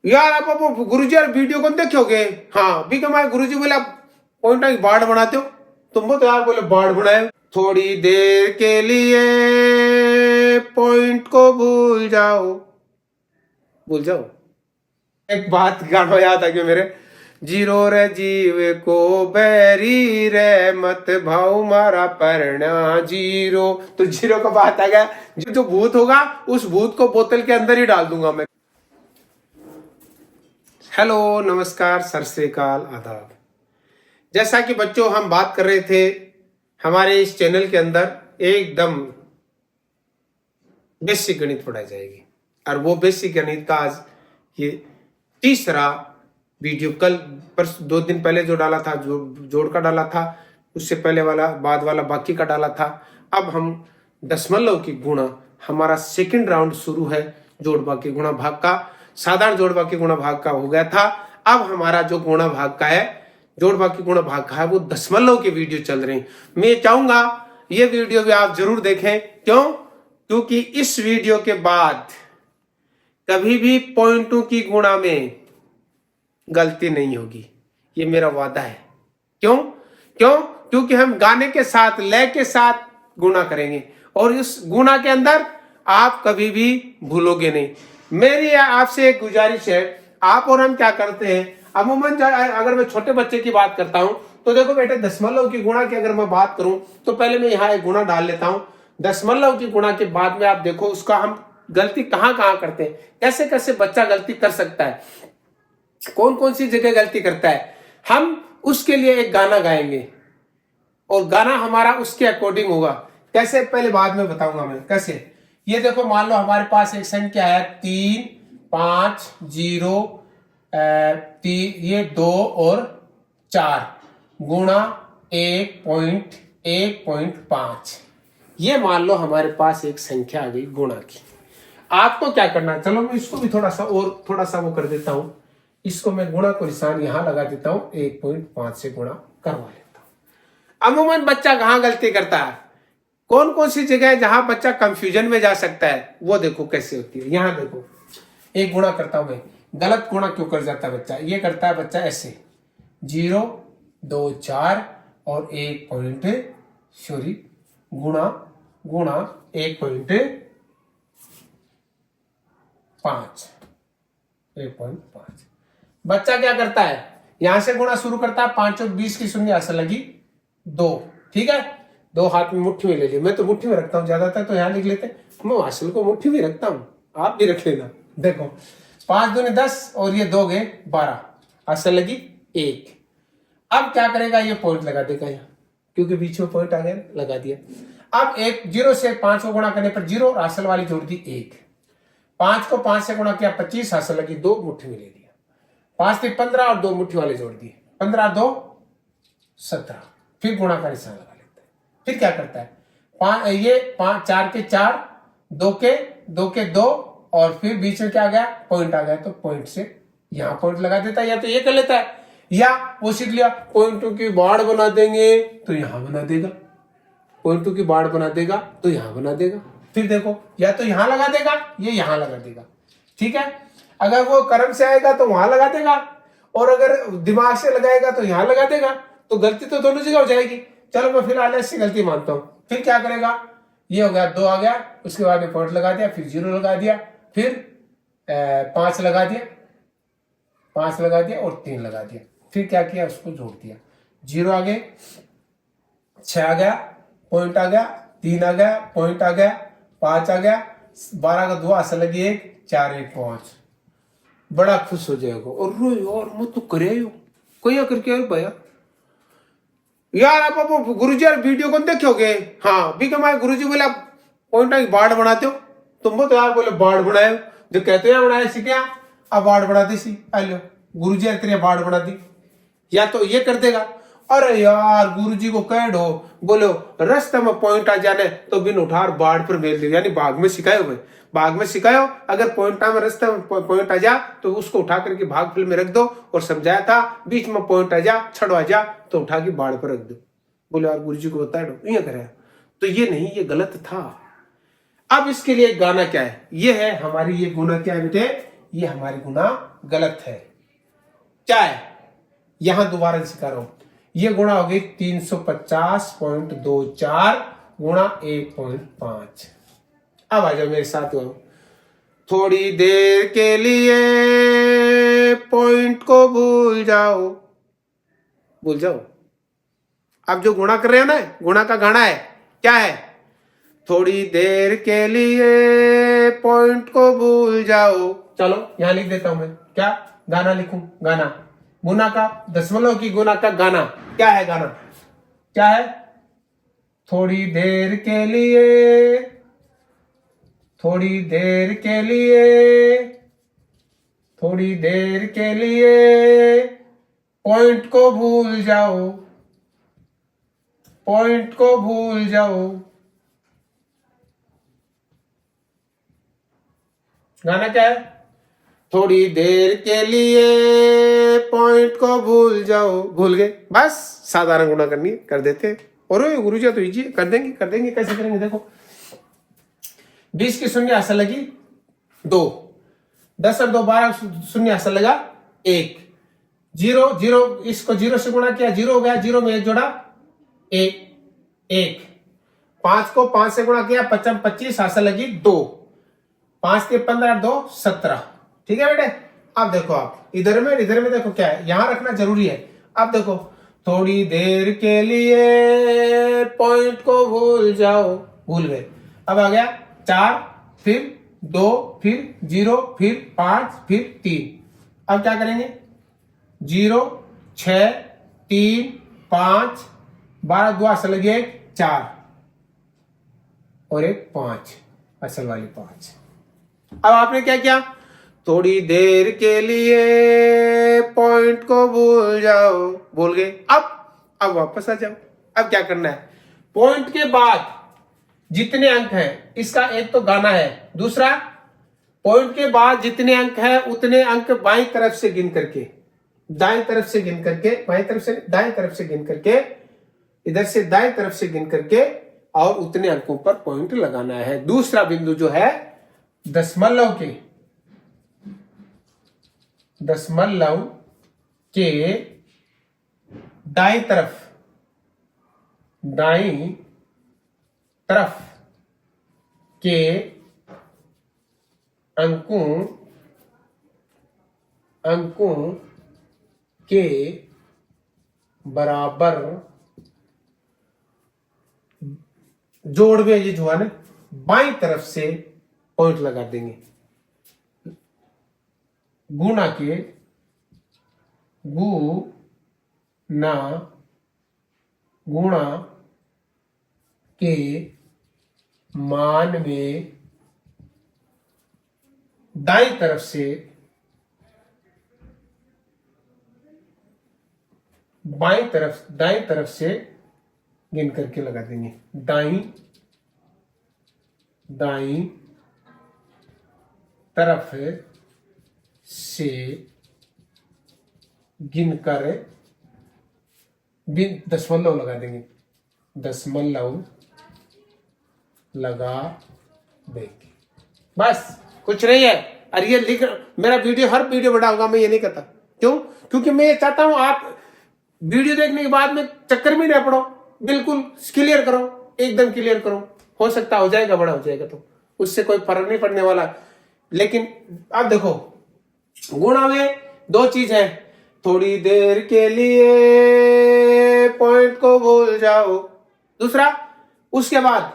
यार आप गुरुजी यार वीडियो कौन देखोगे। हाँ भी हमारे गुरुजी बोले आप पॉइंट की बाढ़ बनाते हो। तुम तो यार बोले बाढ़ बनाए। थोड़ी देर के लिए पॉइंट को भूल जाओ, भूल जाओ। एक बात गाना याद आ गया मेरे। जीरो रे जीव को बैरी रे मत भाव मारा परना जीरो। तो जीरो का बात आ गया, जो भूत होगा उस भूत को बोतल के अंदर ही डाल दूंगा मैं। हेलो नमस्कार सत श्री अकाल आदाब। जैसा कि बच्चों हम बात कर रहे थे हमारे इस चैनल के अंदर एकदम बेसिक गणित पढ़ाई जाएगी और वो बेसिक गणित का आज ये तीसरा वीडियो। कल पर 2 दिन पहले जो डाला था जोड़ का डाला था, उससे पहले वाला बाद वाला बाकी का डाला था। अब हम दशमलव की गुणा, हमारा सेकंड राउंड शुरू है जोड़ बाकी गुणा भाग का। साधारण जोड़ बाकी गुणा भाग का हो गया था, अब हमारा जो गुणा भाग का है, जोड़ बाकी गुणा भाग का है, वो दशमलव के वीडियो चल रहे हैं। मैं चाहूंगा ये वीडियो भी आप जरूर देखें। क्यों? क्योंकि इस वीडियो के बाद कभी भी पॉइंटों की गुणा में गलती नहीं होगी, ये मेरा वादा है। क्यों? क्योंकि हम गाने के साथ, लय के साथ गुणा करेंगे और इस गुणा के अंदर आप कभी भी भूलोगे नहीं। मेरी आपसे एक गुजारिश है, आप और हम क्या करते हैं अमूमन, अगर मैं छोटे बच्चे की बात करता हूं तो देखो बेटे, दशमलव की गुणा की अगर मैं बात करूं तो पहले मैं यहाँ एक गुणा डाल लेता हूं। दशमलव की गुणा के बाद में आप देखो उसका हम गलती कहां कहां करते हैं, कैसे कैसे बच्चा गलती कर सकता है, कौन कौन सी जगह गलती करता है। हम उसके लिए एक गाना गाएंगे और गाना हमारा उसके अकॉर्डिंग होगा। कैसे पहले बाद में बताऊंगा मैं कैसे। ये देखो, मान लो हमारे पास एक संख्या है 3 5 0 ये 2 और 4 गुणा 1.5। ये मान लो हमारे पास एक संख्या आ गई गुणा की। आपको क्या करना है, चलो मैं इसको भी थोड़ा सा वो कर देता हूं। इसको मैं गुणा को निशान यहां लगा देता हूं, 1.5 से गुणा करवा लेता हूं। अमूमन बच्चा कहां गलती करता है, कौन कौन सी जगह है जहां बच्चा कंफ्यूजन में जा सकता है, वो देखो कैसे होती है। यहां देखो, एक गुणा करता हूं मैं, गलत गुणा क्यों कर जाता है बच्चा, ये करता है बच्चा ऐसे 0 2 4 और 1.5 गुणा 1.5। बच्चा क्या करता है, यहां से गुणा शुरू करता है, 5 और 20 की शून्य ऐसा लगी 2। ठीक है, 2 हाथ में मुट्ठी में ले लिया। मैं तो मुट्ठी में रखता हूं ज्यादातर, तो यहां लिख लेते हैं। मैं असल को मुट्ठी में रखता हूं, आप भी रख लेना। देखो 5 दूनी 10 और ये 2 गए 12, असल लगी 1। अब क्या करेगा, ये पॉइंट लगा देगा यहाँ, क्योंकि बीच में पॉइंट आ गया, लगा दिया। अब 0 से 5 को गुणा करने पर 0 और असल वाली जोड़ दी 1। 5 को 5 से गुणा किया 25, असल लगी 2, मुट्ठी में ले लिया। 5 से 15 और 2 मुट्ठी वाले जोड़ दिए, 15 2 17। फिर गुणा का निशान लगा लेता है। फिर क्या करता है, 4 के 4, 2 के 2 और फिर बीच में क्या आ गया, पॉइंट आ गया, तो पॉइंट से यहां पॉइंट लगा देता है। या तो ये कर लेता है, या वो सीख लिया पॉइंटों की बाढ़ बना देंगे तो यहां बना देगा, पॉइंटों की बाढ़ बना देगा तो यहां बना देगा। फिर देखो, या तो यहां लगा देगा, ये यहां लगा देगा। ठीक है, अगर वो कर्म से आएगा तो वहां लगा देगा, और अगर दिमाग से लगाएगा तो यहां लगा देगा। तो गलती तो दोनों जगह हो जाएगी। चलो मैं फिलहाल ऐसी गलती मानता हूं। फिर क्या करेगा, ये हो गया 2 आ गया, उसके बाद में पॉइंट लगा दिया, फिर 0 लगा दिया, फिर 5 लगा दिया, 5 लगा दिया और 3 लगा दिया। फिर क्या किया, उसको जोड़ दिया, 0 आ गए, 6 आ गया, पॉइंट आ गया, 3 आ गया, पॉइंट आ गया, 5 आ गया, 12 का 2 असल लगी 1, 4 1 5। बड़ा खुश हो जाएगा और रो यार मैं तो करे कोई करके आयो भैया। यार आप गुरुजी यार वीडियो कौन देखोगे। हाँ भी हमारे गुरुजी बोले आप पॉइंट की बाढ़ बनाते हो। तुम तो यार बोले बाढ़ बनाए, जो कहते हैं बनाए सी क्या, अब बाढ़ बना दी सी, लो गुरुजी यार तेरी बाढ़ बना दी। या तो ये कर देगा, अरे यार गुरुजी को कह दो, बोलो रास्ते में पॉइंट आ जाने तो बिन उठार बाढ़ पर मेल दे, यानी भाग में सिखाए हुए, भाग में सिखाओ। अगर पॉइंट में रास्ते में पॉइंट आ जा तो उसको उठा करके भाग फिल्म में रख दो, और समझाया था बीच में पॉइंट आ जा, छड़वा जा तो उठा के बाढ़ पर रख दो। बोले यार गुरुजी को बता दो, ये करे तो ये नहीं, ये गलत था। अब इसके लिए गाना क्या है, ये है हमारी ये गुना क्या है बेटे, ये हमारी गुणा गलत है। क्या है, यहां दोबारा सिखा रहा हूं, ये गुणा होगी 350.24 गुणा 1.5। अब आ जाओ मेरे साथ, थोड़ी देर के लिए पॉइंट को भूल जाओ, भूल जाओ। अब जो गुणा कर रहे हो ना, गुणा का गाना है, क्या है, थोड़ी देर के लिए पॉइंट को भूल जाओ। चलो यहां लिख देता हूं मैं, क्या गाना लिखूं, गाना, गुना का, दशमलव की गुना का गाना। क्या है गाना, क्या है, थोड़ी देर के लिए, थोड़ी देर के लिए, थोड़ी देर के लिए पॉइंट को भूल जाओ, पॉइंट को भूल जाओ। गाना क्या है, थोड़ी देर के लिए पॉइंट को भूल जाओ। भूल गए, बस साधारण गुणा करनी है, कर देते हैं। और गुरुजी तो इजी कर देंगे, कर देंगे। कैसे करेंगे, देखो 20 की शून्य असल लगी 2, 10 और 2 12 शून्य असल लगा 1, 0 0 इसको 0 से गुणा किया 0 हो गया, 0 में 1 जोड़ा 1 1, 5 को 5 से गुणा किया 55 25 असल लगी 2, 5 के 15 2 17। ठीक है बेटे, अब देखो आप इधर में देखो क्या है, यहां रखना जरूरी है। अब देखो थोड़ी देर के लिए पॉइंट को भूल जाओ, भूल गए। अब आ गया 4, फिर 2, फिर 0, फिर 5, फिर 3। अब क्या करेंगे, 0 6 3 5 12 2 असल लगी 1 4 और 1 5 असल वाली 5। अब आपने क्या किया, थोड़ी देर के लिए पॉइंट को भूल जाओ, भूल गए। अब वापस आ जाओ। अब क्या करना है, पॉइंट के बाद जितने अंक हैं, इसका एक तो गाना है, दूसरा पॉइंट के बाद जितने अंक हैं उतने अंक बाईं तरफ से गिन करके, दाएं तरफ से गिन करके, बाईं तरफ से दाएं तरफ से गिन करके, इधर से दाएं तरफ से गिन करके और उतने अंकों पर पॉइंट लगाना है। दूसरा बिंदु जो है दशमलव के दाईं तरफ के अंकों के बराबर जोड़ में ये जो है ना, बाईं तरफ से पॉइंट लगा देंगे। गुणा के मान में दाईं तरफ से दाईं तरफ से गिन करके लगा देंगे। दाईं तरफ से गिनकर दशमलव लगा देंगे, दशमलव लगा देंगे। बस कुछ नहीं है। और ये लिख, मेरा वीडियो हर वीडियो बढ़ाऊंगा मैं, ये नहीं कहता। क्यों? क्योंकि मैं ये चाहता हूं आप वीडियो देखने के बाद में चक्कर में नहीं पड़ो, बिल्कुल क्लियर करो, एकदम क्लियर करो। हो सकता हो जाएगा, बड़ा हो जाएगा तो उससे कोई फर्क नहीं पड़ने वाला। लेकिन अब देखो गुणा में 2 चीज है, थोड़ी देर के लिए पॉइंट को भूल जाओ, दूसरा उसके बाद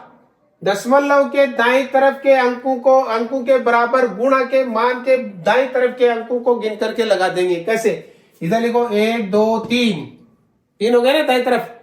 दशमलव के दाईं तरफ के अंकों के बराबर गुणा के मान के दाईं तरफ के अंकों को गिन करके लगा देंगे। कैसे? इधर लिखो 1 2 3 हो गए ना दाईं तरफ।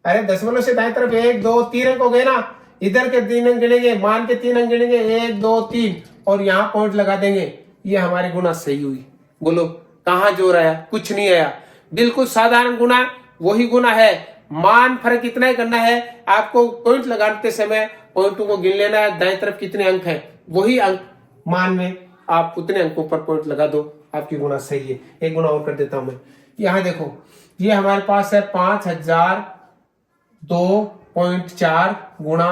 अरे दशमलव से दाईं तरफ 1 2 3 अंक हो गए ना, इधर के 3 अंक गिनेंगे, मान के 3 अंक गिनेंगे, 1 2 3 और यहां पॉइंट लगा देंगे। ये हमारी गुणा सही हुई। बोलो कहां जोर आया? कुछ नहीं आया, बिल्कुल साधारण गुणा वही गुणा है। मान फर्क इतना ही करना है, आपको पॉइंट लगाते समय पॉइंटों को गिन लेना है, दाएं तरफ कितने अंक हैं वही अंक मान में आप उतने अंकों पर पॉइंट लगा दो, आपकी गुणा सही है। एक गुणा और कर देता हूं मैं। यहां देखो ये हमारे पास है 5002.4 गुणा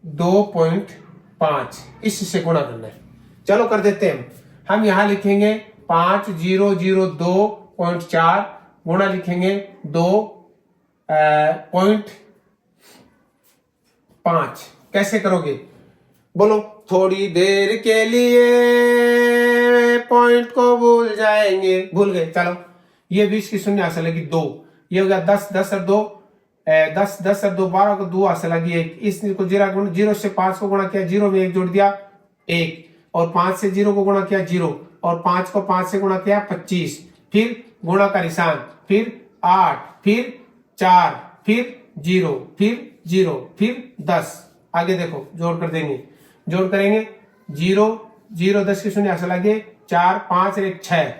2.5, इससे गुणा करना है। चलो कर देते हैं। हम यहाँ लिखेंगे 5002.4 गुणा लिखेंगे 2.5। कैसे करोगे बोलो? थोड़ी देर के लिए पॉइंट को भूल जाएंगे, भूल गए, चलो ये 20 की शून्य हासिल लगी 2, ये हो गया 10, 10 और 2 10, 10 और 2 12 को 2 हासिल लगी 1। इसको जीरो से 5 को गुणा किया, 0 में 1 जोड़ दिया 1, और 5 से 0 को गुणा किया 0, और 5 को 5 से गुणा किया 25, फिर गुणा का निशान, फिर 8, फिर 4, फिर 0, फिर 0, फिर 10। आगे देखो जोड़ कर देंगे, जोड़ करेंगे 0 0 10 की शून्य हासिल लगे 4 5 1 6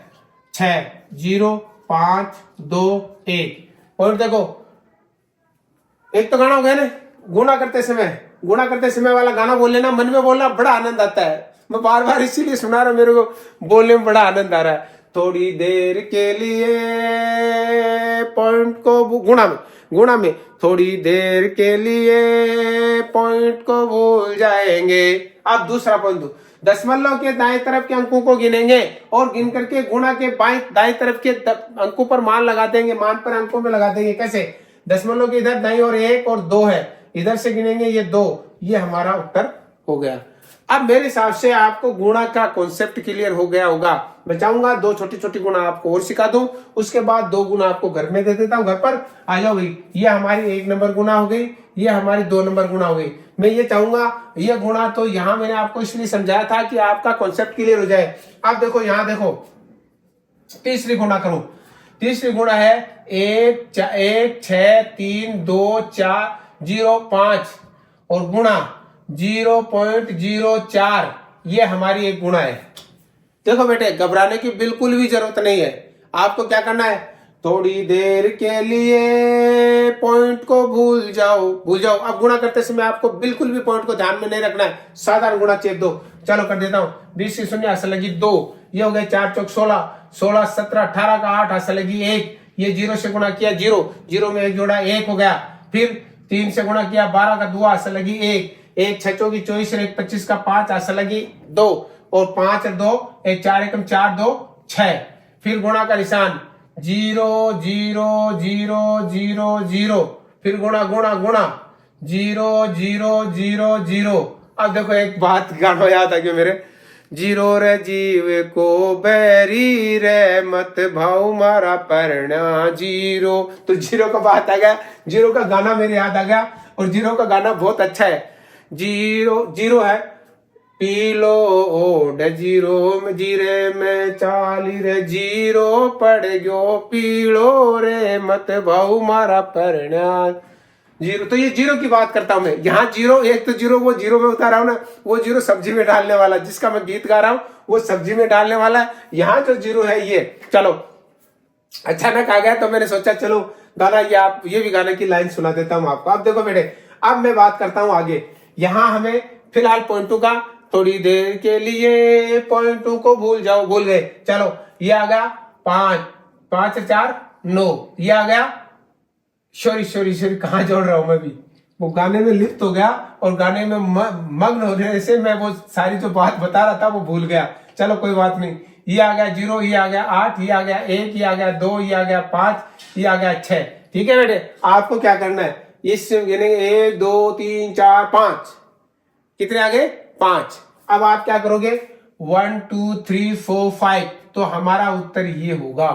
6 0 5 2 1। और देखो एक तो गाना हो गया ना, गुणा करते समय वाला गाना बोल लेना, मन में बोलना बड़ा आनंद आता है। मैं बार बार इसीलिए सुना रहा हूं, मेरे को बोलने में बड़ा आनंद आ रहा है। थोड़ी देर के लिए पॉइंट को गुणा में थोड़ी देर के लिए पॉइंट को भूल जाएंगे। अब दूसरा पॉइंट दो, दशमलव के दाएं तरफ के अंकों को गिनेंगे और गिन करके गुणा के दाएं तरफ के अंकों पर मान लगा देंगे, मान पर अंकों में लगा देंगे। कैसे? दशमलव के इधर दाईं और 1 और 2 है, इधर से गिनेंगे ये 2, ये हमारा उत्तर हो गया। अब मेरे हिसाब से आपको गुणा का कॉन्सेप्ट क्लियर हो गया होगा। मैं चाहूंगा 2 छोटी छोटी गुणा आपको और सिखा दूं, उसके बाद 2 गुणा आपको घर में दे देता हूं। घर पर आ जाओ भाई, ये हमारी 1 नंबर गुणा हो गई, ये हमारी 2 नंबर गुणा हो गई। मैं ये चाहूंगा ये गुणा तो यहाँ मैंने आपको इसलिए समझाया था कि आपका कॉन्सेप्ट क्लियर हो जाए। आप देखो यहाँ देखो, तीसरी गुणा करो। तीसरी गुणा है 1 6 3 2 4 0 5 और गुणा 0.04, ये हमारी एक गुणा है। देखो बेटे, घबराने की बिल्कुल भी जरूरत नहीं है। आपको क्या करना है, थोड़ी देर के लिए पॉइंट को भूल जाओ। अब गुणा करते समय आपको बिल्कुल भी पॉइंट को ध्यान में नहीं रखना है, साधारण गुणा चेप दो। चलो कर देता हूं, 20 की शून्य हासिल लगी 2, ये हो गए 4 चौक 16, 16 17 18 का 8 हासिल लगी 1, ये 0 से गुणा किया 0, 0 में 1 जोड़ा 1 हो गया। फिर 3 से गुणा किया 12 का 2 हासिल लगी 1, 1 6 चौकी 24 और 1 25 का 5 हासिल लगी 2, और 5 और 2 1 4 1 4 2 6। फिर गुणा का निशान 0 0 0 0 0, फिर गुणा 0 0 0 0। अब देखो एक बात गाना याद आ गया मेरे, 0 रे जीव को बैरी रे मत भाव मारा परना 0। तो 0 का बात आ गया, 0 का गाना मेरे याद आ गया, और 0 का गाना बहुत अच्छा है। 0 है, पी लो ओड 0 में जीरे में चाली रे 0 पड़ गयो पीलो रे मत भाऊ मारा परना 0। तो ये 0 की बात करता हूं मैं यहाँ। 0 एक तो 0 वो 0 में बता रहा हूं ना, वो 0 सब्जी में डालने वाला, जिसका मैं गीत गा रहा हूं वो सब्जी में डालने वाला है। यहाँ जो 0 है ये, चलो अचानक आ गया तो मैंने सोचा चलो गाना ये भी गाने की लाइन सुना देता हूं आपको। अब देखो बेटे, अब मैं बात करता हूं आगे। यहाँ हमें फिलहाल पॉइंटू का थोड़ी देर के लिए पॉइंटू को भूल जाओ, भूल गए। चलो ये आ गया 5 5 4 9, ये आ गया सॉरी कहाँ जोड़ रहा हूं मैं भी, वो गाने में लिप्त हो गया और गाने में मग्न होने से मैं वो सारी जो बात बता रहा था वो भूल गया। चलो कोई बात नहीं, ये आ गया 0, ये आ गया 8, ये आ गया 1, ये आ गया 2, ये आ गया 5, ये आ गया 6। ठीक है बेटे, आपको क्या करना है, इस 1 2 3 4 5, कितने आ गए 5। अब आप क्या करोगे 1 2 3 4 5, तो हमारा उत्तर ये होगा।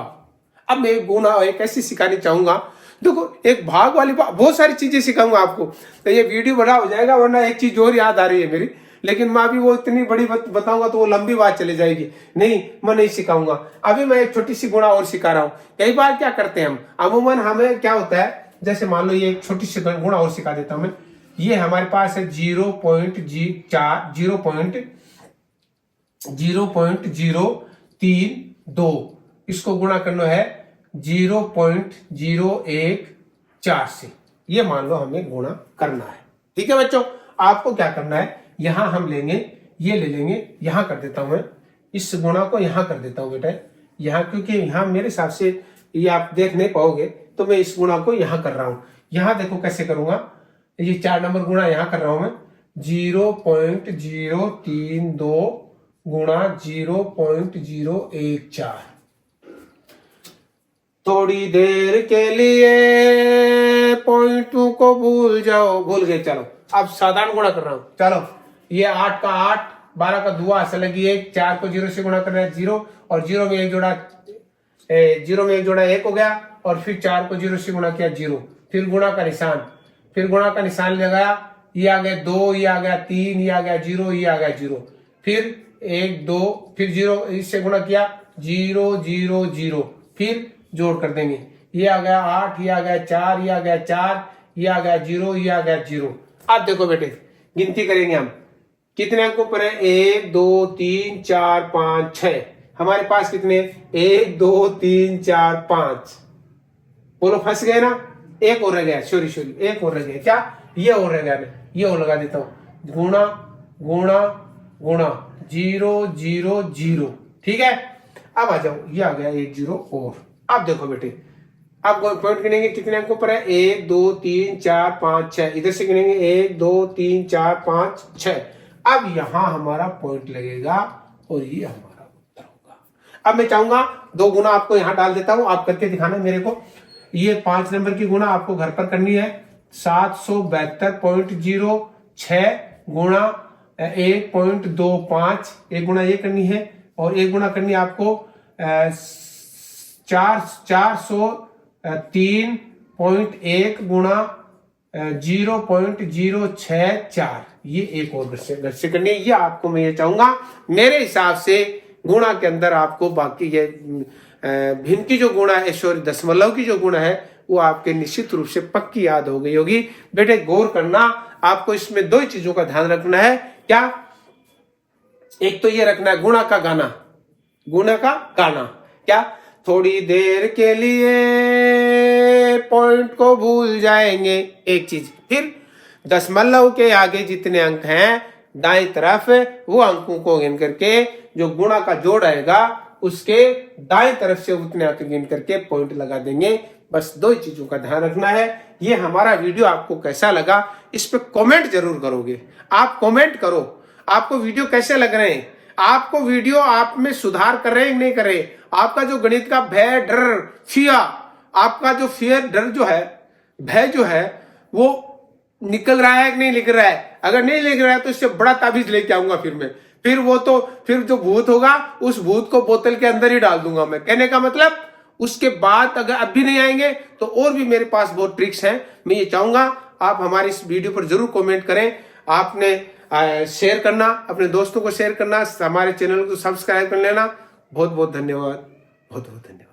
अब मैं गुणा एक ऐसी सिखानी चाहूंगा, देखो एक भाग वाली बहुत सारी चीजें सिखाऊंगा आपको, तो ये वीडियो बड़ा हो जाएगा, वरना एक चीज और याद आ रही है मेरी, लेकिन मैं अभी वो इतनी बड़ी बताऊंगा तो वो लंबी बात चली जाएगी, नहीं मैं नहीं सिखाऊंगा। अभी मैं एक छोटी सी गुणा और सिखा रहा हूं। कई बार क्या करते हैं हम, अमूमन हमें क्या होता है, जैसे मान लो ये एक छोटी सी गुणा और सिखा देता हूं मैं। ये हमारे पास है 0.032, इसको गुणा करना है 0.014 से, ये मान लो हमें गुणा करना है। ठीक है बच्चों, आपको क्या करना है, यहां हम लेंगे, ये ले लेंगे, यहां कर देता हूं मैं, इस गुणा को यहां कर देता हूं बेटा यहां, क्योंकि यहां मेरे हिसाब से ये आप देख नहीं पाओगे, तो मैं इस गुणा को यहां कर रहा हूं। यहां देखो कैसे करूंगा, ये 4 नंबर गुणा यहां कर रहा हूं मैं, 0.032 गुणा 0.014। थोड़ी देर के लिए पॉइंटों को भूल जाओ, भूल गए, चलो अब साधारण गुणा कर रहा हूं। चलो ये 8 का 8, 12 का दुआ असल लगी 1, 4 को 0 से गुणा करना है 0, और 0 में एक जोड़ा 1 हो गया, और फिर 4 को 0 से गुणा किया 0, फिर गुणा का निशान लगाया, ये आ गया 2, ये आ गया 3, ये आ गया 0, ये आ गया 0, फिर 1 2, फिर 0 इससे गुणा किया 0 0 0, फिर जोड़ कर देंगे, ये आ गया 8, ये आ गया 4, ये आ गया 4, ये आ गया 0, ये आ गया 0। अब देखो बेटे गिनती करेंगे हम, कितने अंकों पर है, 1 2 3 4 5 6, हमारे पास कितने, 1 2 3 4 5, बोलो फंस गए ना, एक और रह गया, सॉरी एक और रह गया, क्या, ये और रह गया, ये और लगा देता हूं, गुणा गुणा गुणा 0 0 0, ठीक है। अब आ जाओ, ये आ गया 1 0 और। अब देखो बेटे, अब पॉइंट गिनेंगे, कितने अंकों पर है, 1 2 3 4 5 6, इधर से गिनेंगे 1 2 3 4 5 6। अब यहां हमारा पॉइंट लगेगा और ये हमारा उत्तर होगा। अब मैं चाहूंगा 2 गुना आपको यहां डाल देता हूं, आप करके दिखाना मेरे को। ये 5 नंबर की गुणा आपको घर पर करनी है, 772.06 गुणा 1.25, एक गुणा ये करनी है, और एक गुणा करनी है आपको 403.1 गुणा 0.064, ये एक और घर से करनी है। ये आपको मैं ये चाहूंगा मेरे हिसाब से गुणा के अंदर आपको बाकी ये भिन्न की जो गुणा है, सॉरी दशमलव की जो गुणा है, वो आपके निश्चित रूप से पक्की याद हो गई होगी। बेटे गौर करना, आपको इसमें 2 चीजों का ध्यान रखना है, क्या, एक तो ये रखना है गुणा का गाना, क्या, थोड़ी देर के लिए पॉइंट को भूल जाएंगे, एक चीज। फिर दशमलव के आगे जितने अंक हैं दाईं तरफ, वो अंकों को गिन करके जो गुणा का जोड़ आएगा उसके दाईं तरफ से उतने अंक गिन करके पॉइंट लगा देंगे। बस 2 चीजों का ध्यान रखना है। ये हमारा वीडियो आपको कैसा लगा, इस पे कमेंट जरूर करोगे। आप कमेंट करो, आपको वीडियो कैसे लग रहे हैं, आपको वीडियो आप में सुधार कर रहे हैं नहीं कर रहे, आपका जो गणित का भय डर फिया, आपका जो फियर डर जो है, भय जो है, वो निकल रहा है कि नहीं निकल रहा है। अगर नहीं निकल रहा है तो इससे बड़ा ताबीज लेके आऊंगा फिर मैं, फिर जो भूत होगा उस भूत को बोतल के अंदर ही डाल दूंगा मैं। कहने का मतलब उसके बाद अगर अब भी नहीं आएंगे तो और भी मेरे पास बहुत ट्रिक्स हैं। मैं ये चाहूंगा आप हमारी इस वीडियो पर जरूर कमेंट करें, आपने शेयर करना, अपने दोस्तों को शेयर करना, हमारे चैनल को सब्सक्राइब कर लेना। बहुत बहुत धन्यवाद, बहुत बहुत धन्यवाद।